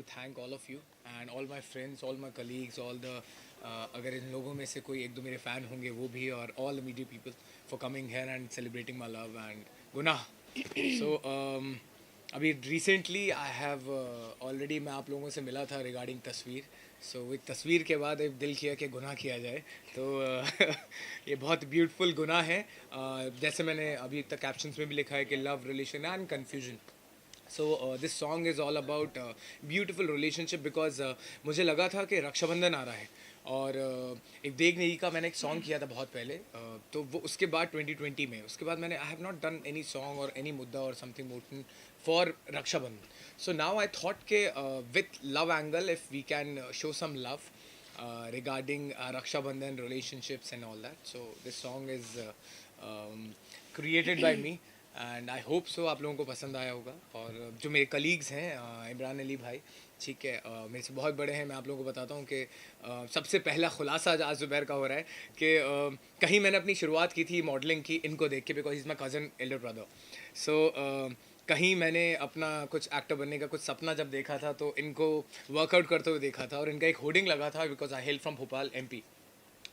to thank all of you and all my friends, all my colleagues, all the अगर इन लोगों में से कोई एक दो मेरे फ़ैन होंगे वो भी और all the media people for coming here and celebrating my love and गुनाह. So अभी रिसेंटली आई हैव ऑलरेडी मैं आप लोगों से मिला था रिगार्डिंग तस्वीर. सो एक तस्वीर के बाद एक दिल किया कि गुनाह किया जाए. तो ये बहुत ब्यूटीफुल गुनाह है. जैसे मैंने अभी तक कैप्शंस में भी लिखा है कि love relation and confusion. So this song is all about beautiful relationship because मुझे लगा था कि रक्षाबंधन आ रहा है और एक देग नहीं का मैंने एक सॉन्ग किया था बहुत पहले. तो वो उसके बाद 2020 में उसके बाद मैंने I have not done any song और एनी मुद्दा और समथिंग मोटन for Raksha Bandhan. So now I thought के with love angle if we can show some love regarding Raksha Bandhan relationships and all that. So this song is created by me and I hope so आप लोगों को पसंद आया होगा. और जो मेरे कलीग्स हैं इमरान अली भाई, ठीक है, मेरे से बहुत बड़े हैं. मैं आप लोगों को बताता हूँ कि सबसे पहला खुलासा आज ज़ुबैर का हो रहा है कि कहीं मैंने अपनी शुरुआत की थी मॉडलिंग की इनको देख के because is my cousin elder brother. So कहीं मैंने अपना कुछ एक्टर बनने का कुछ सपना जब देखा था तो इनको वर्कआउट करते हुए देखा था और इनका एक होर्डिंग लगा था because I hello from Bhopal MP.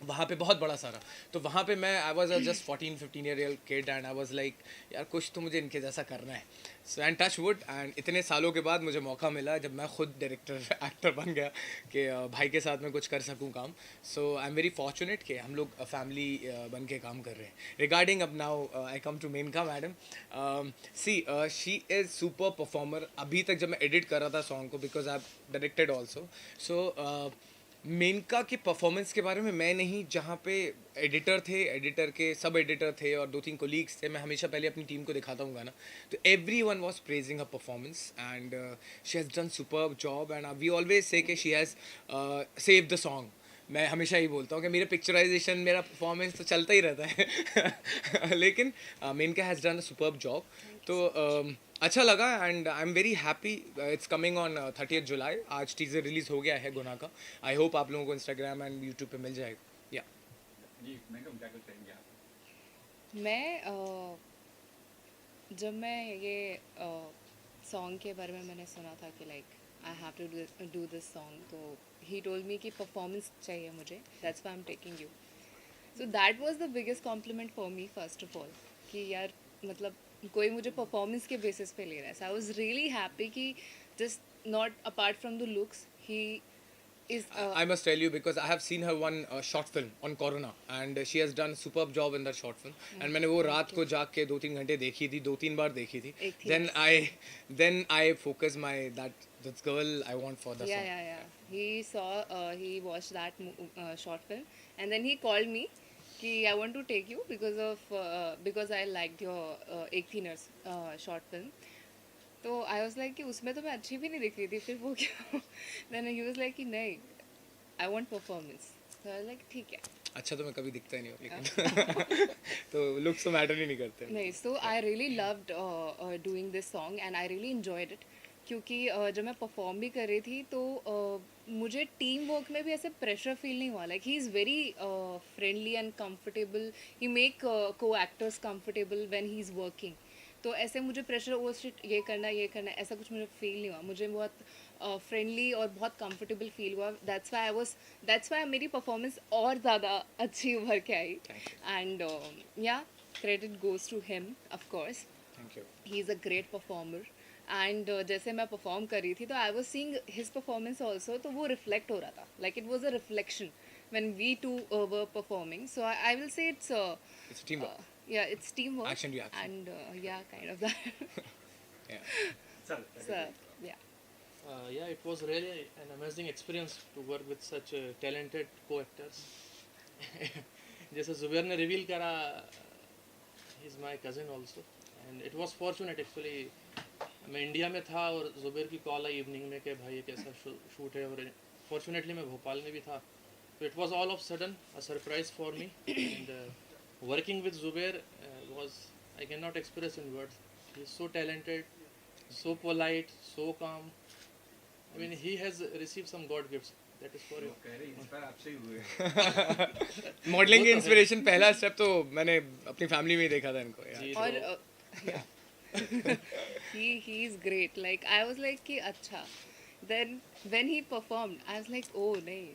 वहाँ पे बहुत बड़ा सारा. तो वहाँ पे मैं I was just 14-15 year old kid and I was like यार कुछ तो मुझे इनके जैसा करना है. So and touch wood and इतने सालों के बाद मुझे मौका मिला जब मैं खुद डायरेक्टर एक्टर बन गया कि भाई के साथ मैं कुछ कर सकूँ काम. सो आई एम वेरी फॉर्चुनेट कि हम लोग फैमिली बन के काम कर रहे हैं. रिगार्डिंग अब now I come to Menka madam. See she is super performer. अभी तक जब मैं एडिट कर रहा था सॉन्ग को बिकॉज आई डायरेक्टेड ऑल्सो. सो मेनका के परफॉर्मेंस के बारे में मैं नहीं, जहाँ पे एडिटर थे, एडिटर के सब एडिटर थे और 2-3 कोलीग्स थे, मैं हमेशा पहले अपनी टीम को दिखाता हूँ गाना. तो everyone was praising her performance and she has done superb job and we always say कि she has saved the song. मैं हमेशा ही बोलता हूँ कि मेरा पिक्चराइजेशन मेरा परफॉर्मेंस तो चलता ही रहता है लेकिन Menka has done a superb job. तो अच्छा लगा and I am very happy. It's coming on 30 July. आज टीज़र रिलीज़ हो गया है गुनाह का. आई होप आप लोगों को इंस्टाग्राम एंड यूट्यूब पे मिल जाएगा. या जी मैं क्या कुछ कहेंगे आप? मैं जब मैं ये सॉन्ग के बारे में मैंने सुना था कि like I have to do this song, तो ही टोल्ड मी कि परफॉर्मेंस चाहिए मुझे, that's why I am taking you. So that was the biggest compliment for me first of all कि यार मतलब कोई मुझे परफॉर्मेंस के बेसिस पे ले रहा है. सो आई वाज रियली हैप्पी कि just not apart from the looks he is I must tell you because I have seen her one short film on Corona and she has done superb job in that short film. And मैंने वो रात को जाग के 2-3 घंटे देखी थी, 2-3 बार देखी थी. एक थी Then I focus my that girl I want for the song. yeah. He watched that short film and then he called me कि I want to take you because I liked your एक थी nurse short film. तो I was like कि उसमें तो मैं अच्छी भी नहीं दिख रही थी, फिर वो क्यों then he was like कि नहीं, I want performance. So I was like ठीक है. अच्छा तो मैं कभी दिखता ही नहीं हूँ लेकिन तो लुक्स तो मैटर ही नहीं करते. नहीं, so I really loved doing this song and I really enjoyed it क्योंकि जब मैं परफॉर्म भी कर रही थी तो मुझे टीम वर्क में भी ऐसे प्रेशर फील नहीं हुआ. Like he is very friendly and comfortable. He make को actors comfortable when he is working. तो ऐसे मुझे प्रेशर ओ शिट ये करना ऐसा कुछ मुझे फील नहीं हुआ. मुझे बहुत फ्रेंडली और बहुत कंफर्टेबल फील हुआ. दैट्स वाई मेरी परफॉर्मेंस और ज़्यादा अच्छी उभर के आई. And yeah credit goes to him of course. Thank you. He is a great performer. And जैसे मैं परफॉर्म कर रही थी तो I was seeing his performance also, तो वो रिफ्लेक्ट हो रहा था. Like it was a reflection when we two were performing. So I will say it's It's teamwork. yeah, it's teamwork. Action reaction. And yeah, kind of that. Yeah. Sir So yeah. Yeah, it was really an amazing experience to work with such talented co-actors. जैसे जुबैर ने reveal करा, he is my cousin also, and it was fortunate actually. मैं India में था और जुबैर की call आई evening में कि भाई एक ऐसा शूट है, और फॉर्चुनेटली मैं भोपाल में भी था. So it was all of sudden a surprise for me, and working with Zubair was, I cannot express in words. He is so talented, so polite, so calm. I mean, he has received some God gifts. That is for you. कह रहे inspire आपसे ही हुए. Modelling की वो तो है. Inspiration पहला step तो मैंने अपनी फैमिली में ही देखा था इनको यार. जी, और तो yeah. he is great. Like I was like कि अच्छा then when he performed, I was like, oh नहीं.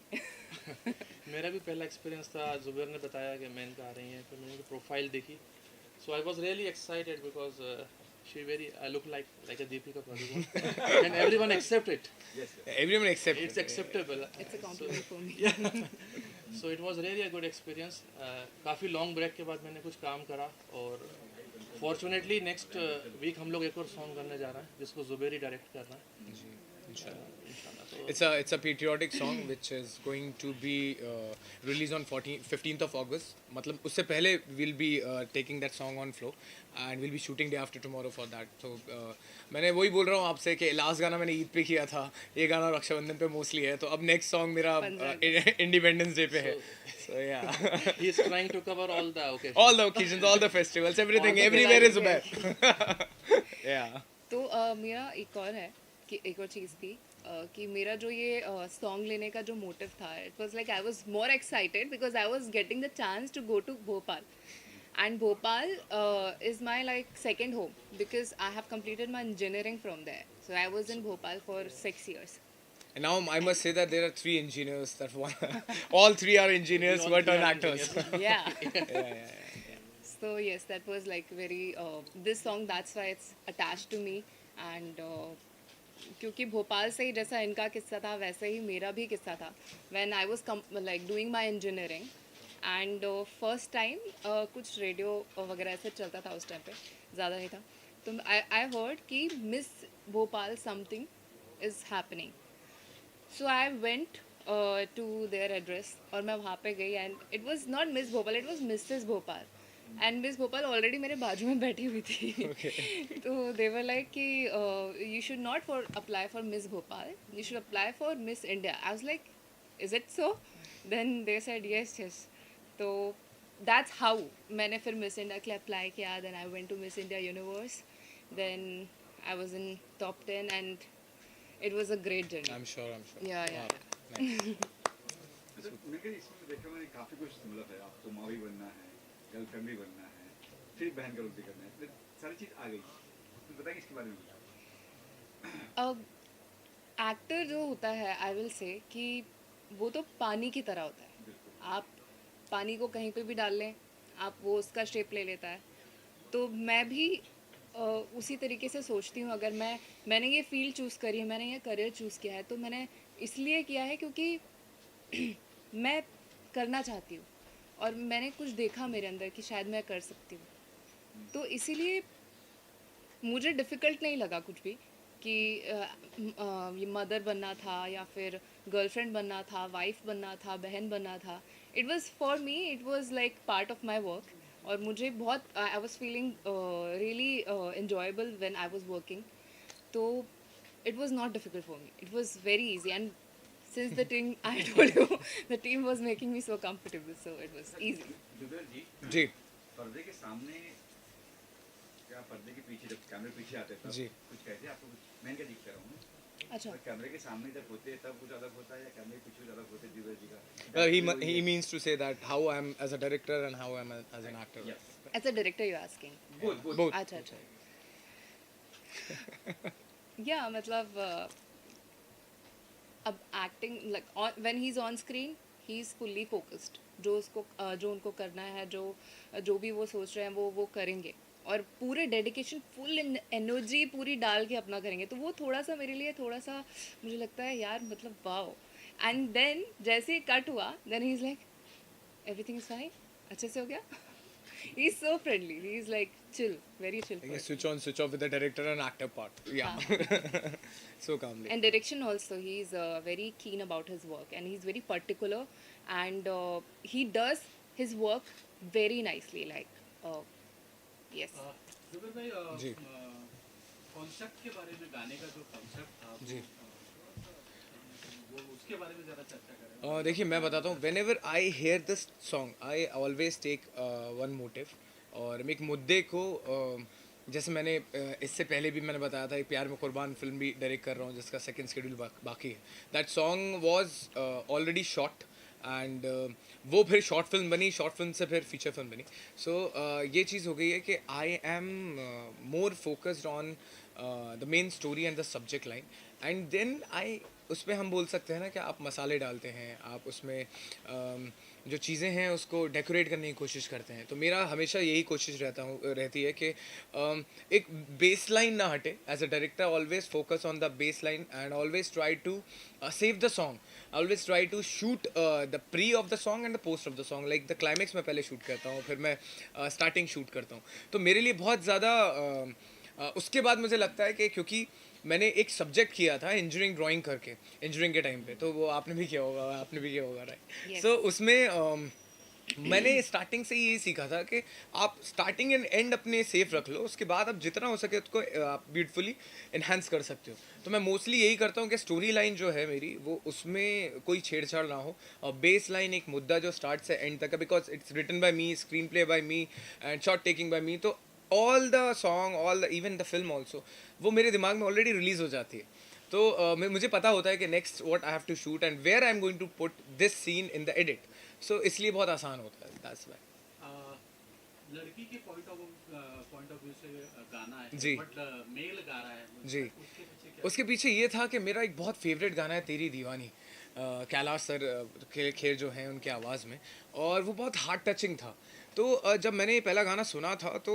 मेरा भी पहला एक्सपीरियंस था. जुबैर ने बताया कि मैन का आ रही हैं, फिर मैंने उनकी प्रोफाइल देखी. So I was really excited because I look like a Deepika Padukone and everyone accept it. Yes, yes. Everyone except It's acceptable. It's a compliment for me. Yeah. So it was really a good experience. काफ़ी long break के बाद मैंने कुछ काम करा और fortunately next week हम लोग एक और सॉन्ग करने जा रहे हैं जिसको जुबैर ही डायरेक्ट कर रहा है. इंशाल्लाह. It's a patriotic song which is going to be released on 15th of August. मतलब उससे पहले we'll be taking that song on flow and we'll be shooting day after tomorrow for that. So मैंने वही बोल रहा हूँ आपसे कि लास्ट गाना मैंने ईद पे किया था, ये गाना रक्षाबंधन पे मोस्टली है, तो अब नेक्स्ट सॉन्ग मेरा इंडिपेंडेंस डे पे है. So yeah. He is trying to cover all the occasions. All the occasions, all the festivals, everything, everywhere is Zubair. Yeah. तो मेरा एक और है कि एक और चीज़ थी कि मेरा जो ये सॉन्ग लेने का जो मोटिव था, it was like I was more excited because I was getting the chance to go to Bhopal. And Bhopal is my like second home because I have completed my engineering from there. So I was in Bhopal for 6 years. And now I must say that there are 3 engineers that all 3 are engineers We all but three are are actors. Yeah. So yes, that was like very this song, that's why it's attached to me. And क्योंकि भोपाल से ही जैसा इनका किस्सा था वैसे ही मेरा भी किस्सा था. When I was like doing my engineering and first time कुछ रेडियो वगैरह ऐसे चलता था उस टाइम पे, ज़्यादा नहीं था, तो आई हर्ड कि miss Bhopal something is happening. So I went to their address और मैं वहाँ पे गई and it was not miss Bhopal, it was Mrs Bhopal. And miss Bhopal already मेरे बाजू में बैठी हुई थी. तो दे वर लाइक कि you should not for apply for miss Bhopal, you should apply for miss India. I was like is it so? Then they said yes yes. तो that's how मैंने फिर मिस इंडिया के लिए apply किया. Then I went to miss India universe. Then I was in top 10 and it was a great journey. I'm sure. Yeah, yeah. Wow. Nice. अच्छा, मेरे इसमें देखा मैंने काफी कुछ मतलब है. आपको माँ भी बनना है, गर्लफ्रेंड भी बनना है, फिर बहन का रोल भी करना है, फिर सारी चीज आ गई. तो बताइए इसके बारे में. एक्टर जो होता है, आई विल से कि वो तो पानी की तरह होता है. बिल्कुल. आप पानी को कहीं पे भी डाल लें, आप वो उसका शेप ले लेता है. तो मैं भी उसी तरीके से सोचती हूँ. अगर मैंने ये फील्ड चूज़ करी है, मैंने ये करियर चूज़ किया है, तो मैंने इसलिए किया है क्योंकि मैं करना चाहती हूँ और मैंने कुछ देखा मेरे अंदर कि शायद मैं कर सकती हूँ. तो इसीलिए मुझे डिफ़िकल्ट नहीं लगा कुछ भी कि ये मदर बनना था या फिर गर्लफ्रेंड बनना था, वाइफ बनना था, बहन बनना था. It was for me, it was like part of my work. और मुझे बहुत I was feeling really enjoyable when I was working. तो it was not difficult for me. It was very easy. And since the team, I told you, the team was making me so comfortable, so it was easy. Zubair ji, जी. पर्दे के सामने क्या पर्दे के पीछे जब कैमरे पीछे आते हैं जी. तब कुछ कहते हैं आपको? कुछ मैं क्या दिख रहा हूँ अच्छा. कैमरे के सामने जब होते हैं तब कुछ अलग होता है या कैमरे के पीछे कुछ अलग होता है जुबैर जी का? He means to say that how I am as a director and how I am as an actor. Yes. As a director you're asking. Both. Both. अच्छा अच्छा. Yeah, मतलब अब acting like when he is on screen he is fully focused. जो उनको करना है, जो भी वो सोच रहे हैं वो करेंगे और पूरे डेडिकेशन, फुल एनर्जी पूरी डाल के अपना करेंगे. तो वो थोड़ा सा मेरे लिए थोड़ा सा मुझे लगता है यार मतलब वाओ. एंड देन जैसे ही कट हुआ then he is like everything is fine, अच्छे से हो गया. He is so friendly, he is like chill, very chill Like a person. switch on, switch off with the director and actor part. Yeah. So calmly. And direction also, he's very keen about his work and he's very particular and he does his work very nicely. Like, yes. Zubair भाई जी. Concept के बारे में, गाने का जो concept था जी. वो उसके बारे में ज़रा चर्चा करें. देखिए मैं बताता हूँ, whenever I hear this song, I always take one motive. और मैं एक मुद्दे को जैसे मैंने इससे पहले भी मैंने बताया था, एक प्यार में कुर्बान फिल्म भी डायरेक्ट कर रहा हूँ जिसका सेकंड शेड्यूल बाकी है. That song was already shot and वो फिर शॉर्ट फिल्म बनी, शॉर्ट फिल्म से फिर फीचर फिल्म बनी. सो ये चीज़ हो गई है कि I am more focused on the main story and the subject line and then I उसमें हम बोल सकते हैं ना कि आप मसाले डालते हैं, आप उसमें जो चीज़ें हैं उसको डेकोरेट करने की कोशिश करते हैं। तो मेरा हमेशा यही कोशिश रहती है कि एक बेस लाइन ना हटे। As a director always focus on the base line and always try to save the song, always try to shoot the pre of the song and the post of the song. Like the climax मैं पहले shoot करता हूँ, फिर मैं starting shoot करता हूँ। तो मेरे लिए बहुत ज़्यादा उसके बाद मुझे लगता है कि क्योंकि मैंने एक सब्जेक्ट किया था इंजीनियरिंग ड्राइंग करके, इंजीनियरिंग के टाइम पे, तो वो आपने भी किया होगा राइट। Yes. सो उसमें मैंने स्टार्टिंग से ही यही सीखा था कि आप स्टार्टिंग एंड एंड अपने सेफ रख लो, उसके बाद आप जितना हो सके उसको आप ब्यूटीफुली इन्हांस कर सकते हो। तो मैं मोस्टली यही करता हूँ कि स्टोरी लाइन जो है मेरी वो उसमें कोई छेड़छाड़ ना हो, और बेस लाइन एक मुद्दा जो स्टार्ट से एंड तक है, because it's written by me, screenplay by me and shot taking by me. तो all the song, all even the film also, वो मेरे दिमाग में ऑलरेडी रिलीज हो जाती है। तो मुझे पता होता है कि next what I have to shoot and where I am going to put this scene in the edit. So इसलिए बहुत आसान होता है, दैट्स व्हाई। लड़की के पॉइंट ऑफ व्यू से गाना है, जी। बट मेल गा रहा है, जी। उसके पीछे क्या? उसके पीछे ये था कि मेरा एक बहुत फेवरेट गाना है तेरी दीवानी, कैलाश सर खेर जो हैं उनकी आवाज़ में, और वो बहुत हार्ट टचिंग था। तो जब मैंने ये पहला गाना सुना था तो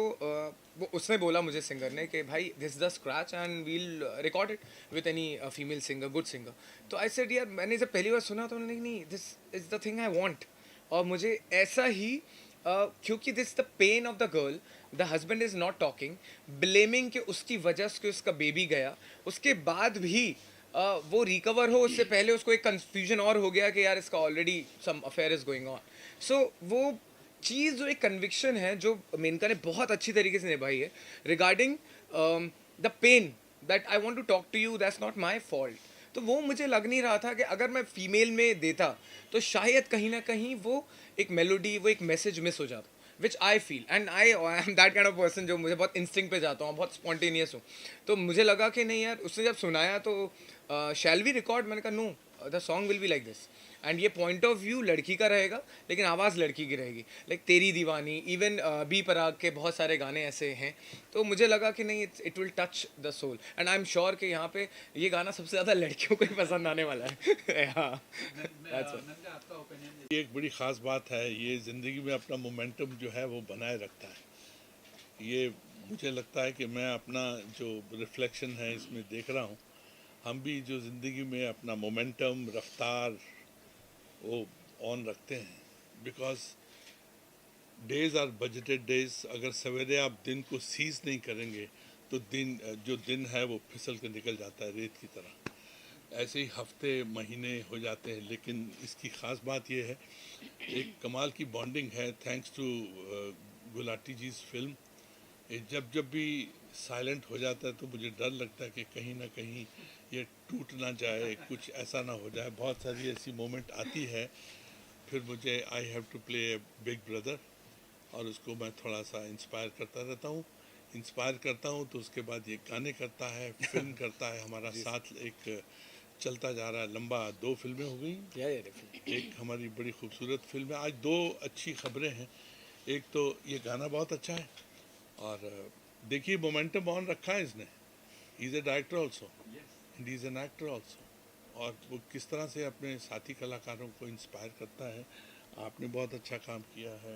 वो उसने बोला मुझे, सिंगर ने, कि भाई this the scratch and we'll record it with any female singer, good singer. तो आई सेड यार, मैंने जब पहली बार सुना तो उन्होंने नहीं, this is the thing I want. और मुझे ऐसा ही क्योंकि this the pain of the girl, the husband is not talking, blaming कि उसकी वजह से उसका बेबी गया, उसके बाद भी वो रिकवर हो उससे पहले उसको एक कन्फ्यूजन और हो गया कि यार इसका already some affair is going on. So वो चीज़ जो एक कन्विक्शन है जो मेनका ने बहुत अच्छी तरीके से निभाई है regarding the pain that I want to talk to you, that's not my fault. तो वो मुझे लग नहीं रहा था कि अगर मैं फीमेल में देता तो शायद कहीं ना कहीं वो एक मेलोडी, वो एक मैसेज मिस हो जाता, which I feel and I am that kind of person जो मुझे बहुत इंस्टिंक्ट पे जाता हूँ, बहुत स्पॉन्टेनियस हूँ। तो मुझे लगा कि नहीं यार, उसने जब सुनाया तो शैल वी रिकॉर्ड, मैंने कहा no, the song will be like this and ये पॉइंट ऑफ व्यू लड़की का रहेगा लेकिन आवाज़ लड़की की रहेगी। लाइक तेरी दीवानी, इवन बी पराग के बहुत सारे गाने ऐसे हैं। तो मुझे लगा कि नहीं, it will touch the soul and I am sure कि यहाँ पे ये गाना सबसे ज़्यादा लड़कियों को ही पसंद आने वाला है। हाँ, that's it. नंगा, आपका ओपिनियन? ये एक बड़ी ख़ास बात है, ये ज़िंदगी में अपना मोमेंटम जो है वो बनाए रखता है। ये मुझे लगता है कि मैं अपना जो रिफ्लेक्शन है इसमें देख रहा हूँ, हम भी जो ज़िंदगी में अपना मोमेंटम, रफ्तार वो ऑन रखते हैं, because days are budgeted days. अगर सवेरे आप दिन को सीज नहीं करेंगे तो दिन है वो फिसल कर निकल जाता है रेत की तरह। ऐसे ही हफ्ते महीने हो जाते हैं, लेकिन इसकी ख़ास बात यह है, एक कमाल की बॉन्डिंग है thanks to Gulati ji film. जब भी साइलेंट हो जाता है तो मुझे डर लगता है कि कहीं ना कहीं ये टूट ना जाए, कुछ ऐसा ना हो जाए। बहुत सारी ऐसी मोमेंट आती है, फिर मुझे I have to play a big brother, और उसको मैं थोड़ा सा इंस्पायर करता रहता हूँ। इंस्पायर करता हूँ तो उसके बाद ये गाने करता है, फिल्म करता है, हमारा साथ एक चलता जा रहा है लंबा। 2 फिल्में हो गई, एक हमारी बड़ी खूबसूरत फिल्म है। आज 2 अच्छी खबरें हैं, एक तो ये गाना बहुत अच्छा है, और देखिए मोमेंटम ऑन रखा है इसने। He is a director also and he is an actor also, और वो किस तरह से अपने साथी कलाकारों को इंस्पायर करता है। आपने बहुत अच्छा काम किया है,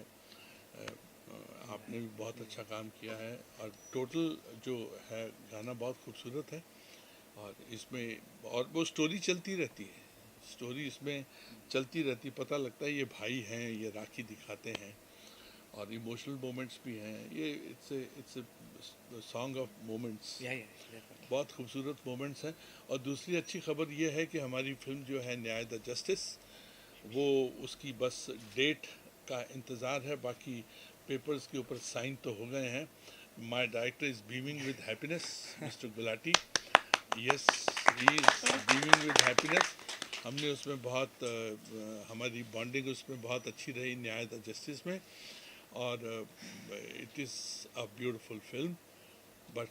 आपने भी बहुत अच्छा काम किया है, और टोटल जो है गाना बहुत खूबसूरत है। और इसमें और वो स्टोरी चलती रहती है, स्टोरी इसमें चलती रहती, पता लगता है ये भाई हैं, ये राखी दिखाते हैं, और इमोशनल मोमेंट्स भी हैं। ये इट्स सॉन्ग ऑफ मोमेंट्स, बहुत खूबसूरत मोमेंट्स हैं। और दूसरी अच्छी खबर ये है कि हमारी फिल्म जो है न्याय द जस्टिस, वो उसकी बस डेट का इंतज़ार है, बाकी पेपर्स के ऊपर साइन तो हो गए हैं। My director is beaming with happiness, mister Gulati, yes he is beaming with happiness. हमने उसमें बहुत हमारी बॉन्डिंग उसमें बहुत अच्छी रही न्याय द जस्टिस में, और it is a beautiful film. But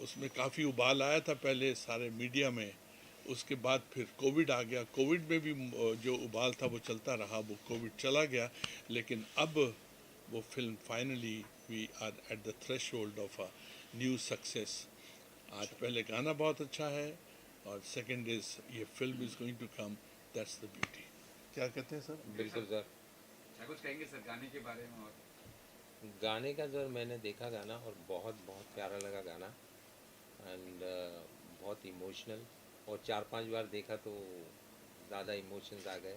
उसमें काफ़ी उबाल आया था पहले सारे मीडिया में, उसके बाद फिर कोविड आ गया। कोविड में भी जो उबाल था वो चलता रहा, वो कोविड चला गया, लेकिन अब वो film finally we are at the threshold of a new success. आज पहले गाना बहुत अच्छा है और सेकंड इज ये film is going to come, that's the beauty. क्या कहते हैं सर? बिल्कुल सर। क्या कुछ कहेंगे सर गाने के बारे में? और गाने का सर मैंने देखा गाना और बहुत बहुत प्यारा लगा गाना एंड बहुत इमोशनल, और 4-5 बार देखा तो ज़्यादा इमोशंस आ गए,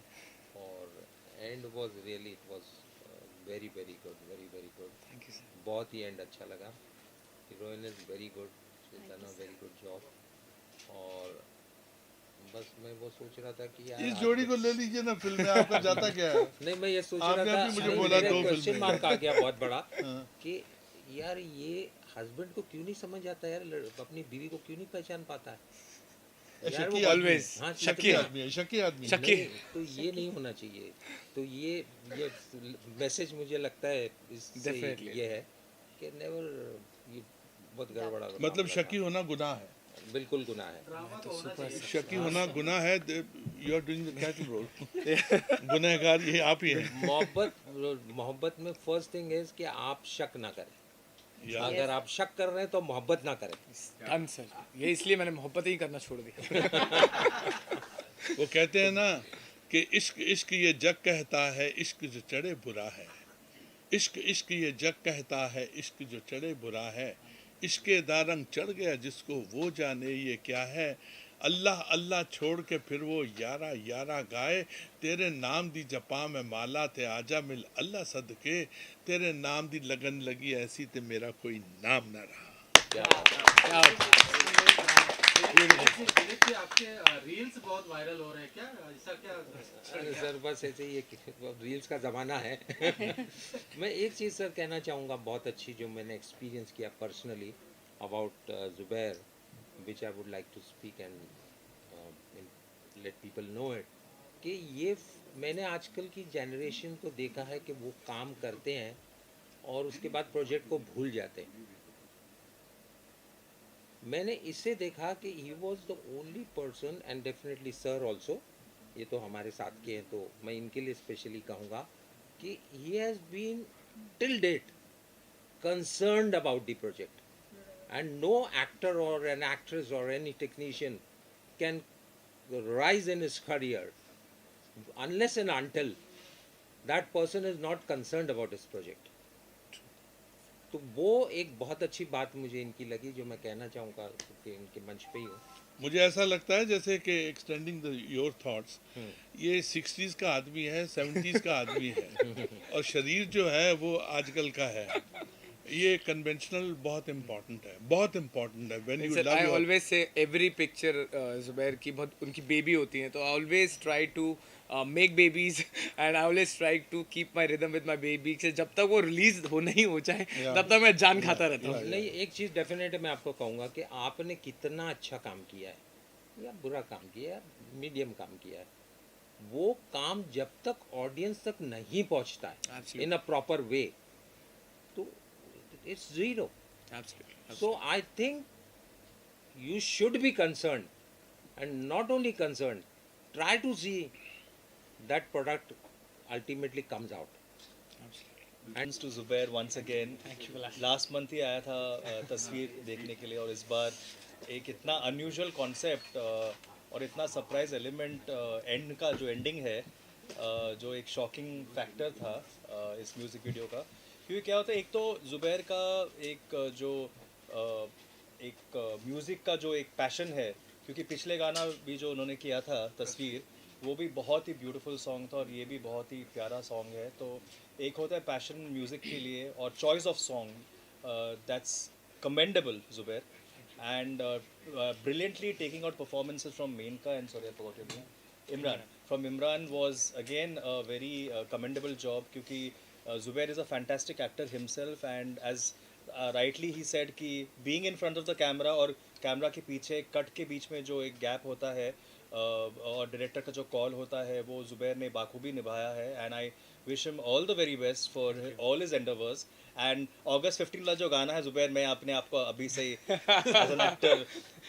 और and was really it was very very good, very very good. Thank you sir. बहुत ही एंड अच्छा लगा। Heroine is very good, she done a very good job. और बस मैं वो सोच रहा था कि यार इस आज जोड़ी को ले लीजिए ना फिल्म में, आपका जाता क्या है? नहीं, मैं ये सोच आपने रहा था, अभी मुझे नहीं, बोला मेरा 2 क्वेश्चन फिल्में। मार्क आ गया बहुत बड़ा हाँ। कि यार ये हस्बैंड को क्यों नहीं समझ आता यार, अपनी बीवी को क्यों नहीं पहचान पाता है यार शकी वो आदमी है। always हाँ, शकी आदमी है, शकी आदमी है। शकी। नहीं, तो ये नहीं होना चाहिए। तो ये मैसेज मुझे लगता है इससे Definitely. ये है कि नेवर, ये बहुत गड़बड़ा मतलब शकी होना गुनाह है। बिल्कुल गुनाह है। ड्रामा तो होना चाहिए। शकी होना गुनाह है। You are doing the cattle role. गुनहगार ये आप ही हैं। मोहब्बत में फर्स्ट थिंग इज कि आप शक ना करें। या अगर आप शक कर रहे हैं तो मोहब्बत ना करें। डन सर, ये इसलिए मैंने मोहब्बत ही करना छोड़ दिया। वो कहते हैं ना कि इश्क इश्क ये जग कहता है, इश्क जो चढ़े बुरा है। इश्क इश्क ये जग कहता है, इश्क जो चढ़े बुरा है। इश्के दारंग चढ़ गया जिसको वो जाने ये क्या है। अल्लाह अल्लाह छोड़ के फिर वो यारा यारा गाए। तेरे नाम दी जपा में माला थे आजा मिल अल्लाह सदके। तेरे नाम दी लगन लगी ऐसी ते मेरा कोई नाम ना रहा। क्या बात है। क्या बात है। दिलीप जी, आपके रील्स बहुत वायरल हो रहे हैं, क्या ऐसा क्या? अरे सर बस ऐसे ही रील्स का ज़माना है। मैं एक चीज़ सर कहना चाहूँगा बहुत अच्छी, जो मैंने एक्सपीरियंस किया personally about Zubair, which I would like to speak and let people know it, कि ये मैंने आजकल की जनरेशन को देखा है कि वो काम करते हैं और उसके बाद प्रोजेक्ट को भूल जाते हैं। मैंने इससे देखा कि he was the only person, and definitely sir also, ये तो हमारे साथ के हैं तो मैं इनके लिए स्पेशली कहूँगा कि he has been till date concerned about the project, and no actor or an actress or any technician can rise in his career unless and until that person is not concerned about his project. तो वो एक बहुत अच्छी बात मुझे इनकी लगी, जो मैं कहना चाहूँगा कि इनके मंच पे ही हूँ। मुझे ऐसा लगता है जैसे कि एक्सटेंडिंग द योर थॉट्स, ये 60s का आदमी है, 70s का आदमी है, और शरीर जो है वो आजकल का है। ये कन्वेंशनल बहुत इम्पोर्टेंट है, बहुत इम्पोर्टेंट है। When you sir, love I your, always say every picture Zubair की बहुत उनकी बेबी होती हैं, तो I always try to make babies and I always try to keep my rhythm with my baby, से जब तक वो रिलीज हो नहीं हो जाए तब तक मैं जान खाता रहता हूँ। नहीं, एक चीज़ डेफिनेट मैं आपको कहूँगा कि आपने कितना अच्छा काम किया है या बुरा काम किया है, मीडियम काम किया है, वो काम जब तक ऑडियंस तक नहीं पहुँचता है Absolutely. In a proper way, तो it's zero. Absolutely. So I think you should be concerned, and not only concerned, try to see that product ultimately comes out. Thanks to Zubair once again. Last month ही आया था तस्वीर देखने के लिए, और इस बार एक इतना अनयूजुअल कॉन्सेप्ट और इतना सरप्राइज एलिमेंट एंड का जो एंडिंग है, जो एक शॉकिंग फैक्टर था इस म्यूज़िक वीडियो का। क्योंकि क्या होता है, एक तो जुबैर का एक जो एक म्यूज़िक का जो एक पैशन है, क्योंकि पिछले गाना भी जो उन्होंने किया था तस्वीर, वो भी बहुत ही ब्यूटीफुल सॉन्ग था और ये भी बहुत ही प्यारा सॉन्ग है। तो एक होता है पैशन म्यूज़िक के लिए और choice of song, that's commendable Zubair, and brilliantly taking out performances from Menka and sorry I forgot your name, Imran. From Imran was again a very commendable job, क्योंकि Zubair is a fantastic actor himself, and as rightly he said कि being in front of the camera और camera के पीछे cut के बीच में जो एक gap होता है और डायरेक्टर का जो कॉल होता है, वो जुबैर ने बाखूबी निभाया है, and I wish him all the very best for all his endeavours. And अगस्त 15 वाला जो गाना है जुबैर, मैं अपने आप को अभी से एज एन एक्टर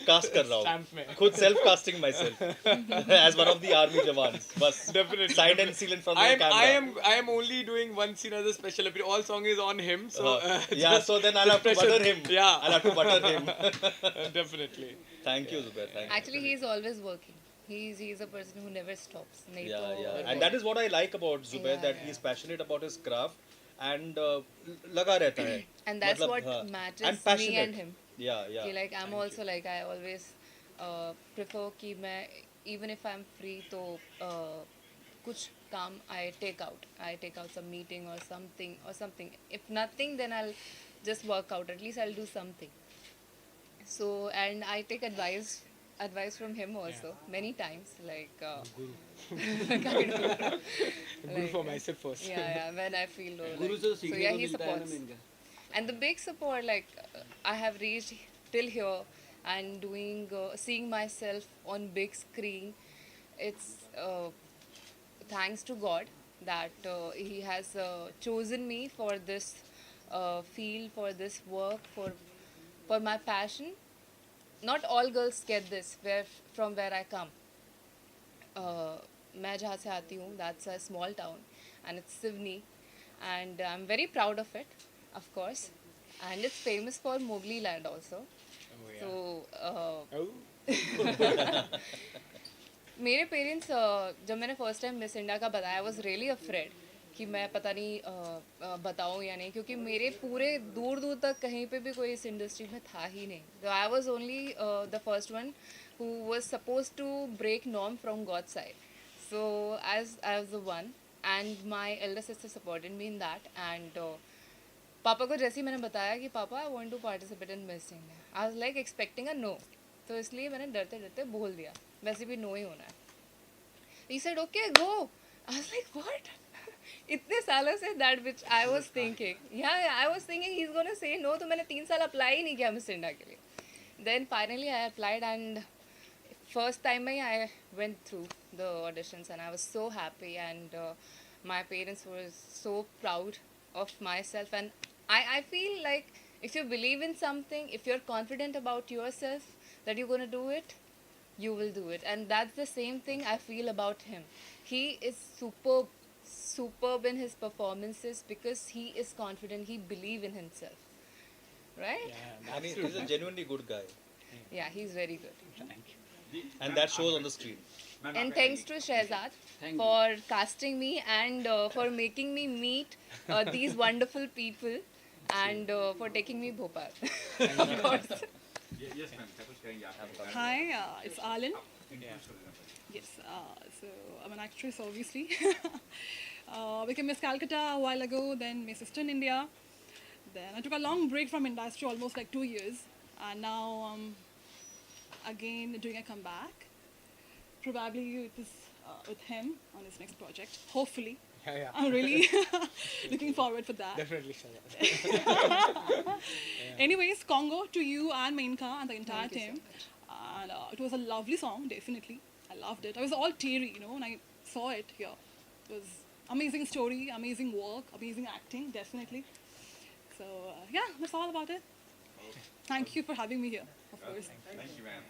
कास्ट कर रहा Stamp में। हूँ, खुद self casting myself as one of the army jawan, बस Definitely. Side and seal in front of the I am only doing one scene as a special appearance. All song is on him, so yeah, so then I'll have to pressure- butter him. Yeah. I'll have to butter him. definitely. Thank you, Zubair. Thank you. Actually, he is always working. He's a person who never stops. नहीं Yeah, तो yeah. And that is what I like about Zubair, Yeah, that he is passionate about his craft and लगा रहता है. And that's मतलब, what हाँ, matches and me passionate. and him. Yeah, yeah. कि like I'm also like I always prefer कि मैं even if I'm free तो कुछ काम I take out some meeting or something. If nothing, then I'll just work out. At least I'll do something. So and I take advice from him also many times, like kind of, Guru for myself first. yeah when I feel low, Guru like, से तो so सीखने yeah को he मिलता है ना supports. Main का. And the big support, like I have reached till here and doing seeing myself on big screen. It's thanks to God that he has chosen me for this field, for this work, for my passion. Not all girls get this from where I come. मैं जहाँ से आती हूँ, that's a small town and it's Sivni, and I'm very proud of it, of course, and it's famous for Mowgli land also. Oh, yeah. So Oh. मेरे parents जब मैंने first time miss India का बताया, I was really afraid कि मैं पता नहीं बताऊँ या नहीं, क्योंकि मेरे पूरे दूर दूर तक कहीं पे भी कोई इस इंडस्ट्री में था ही नहीं. तो I was only the first one who was suppose to break norm from God side. So as I was the one and my elder sister supported me in that. And पापा को जैसे ही मैंने बताया कि पापा I want to participate in miss India, I was like expecting a no. तो इसलिए मैंने डरते डरते बोल दिया, वैसे भी नो ही होना है. He said, okay, go. I was like, what? इतने सालों से that which I was thinking. Yeah, I was thinking he's gonna say no. तो मैंने 3 साल अप्लाई ही नहीं किया मिस इंडिया के लिए. Then finally I applied and first time में I went through the auditions and I was so happy, and my parents were so proud of myself, and I feel like if you believe in something, if you're confident about yourself that you're gonna do it, you will do it. And that's the same thing I feel about him. He is superb in his performances because he is confident, he believes in himself, right? Yeah, And he's a genuinely good guy. Yeah, he's very good. Thank you. And that shows on the screen. And thanks to Shehzad Thank for casting me and for making me meet these wonderful people, and for taking me Bhopal. Of course. Yes, ma'am. क्या कुछ कहेंगे आप? Hi, it's Alan. Yeah. Yes, so I'm an actress, obviously. Became Miss Calcutta a while ago, then Miss Eastern India. Then I took a long break from industry, almost like 2 years, and now again doing a comeback. Probably with him on his next project, hopefully. Yeah. I'm really looking forward for that. Definitely, Shahzad. Anyways, Congo to you and Mainka and the entire Thank you so team. And it was a lovely song, definitely. I loved it. I was all teary, when I saw it here. It was amazing story, amazing work, amazing acting, definitely. So yeah, that's all about it. Thank you for having me here, of course. Thank you, ma'am.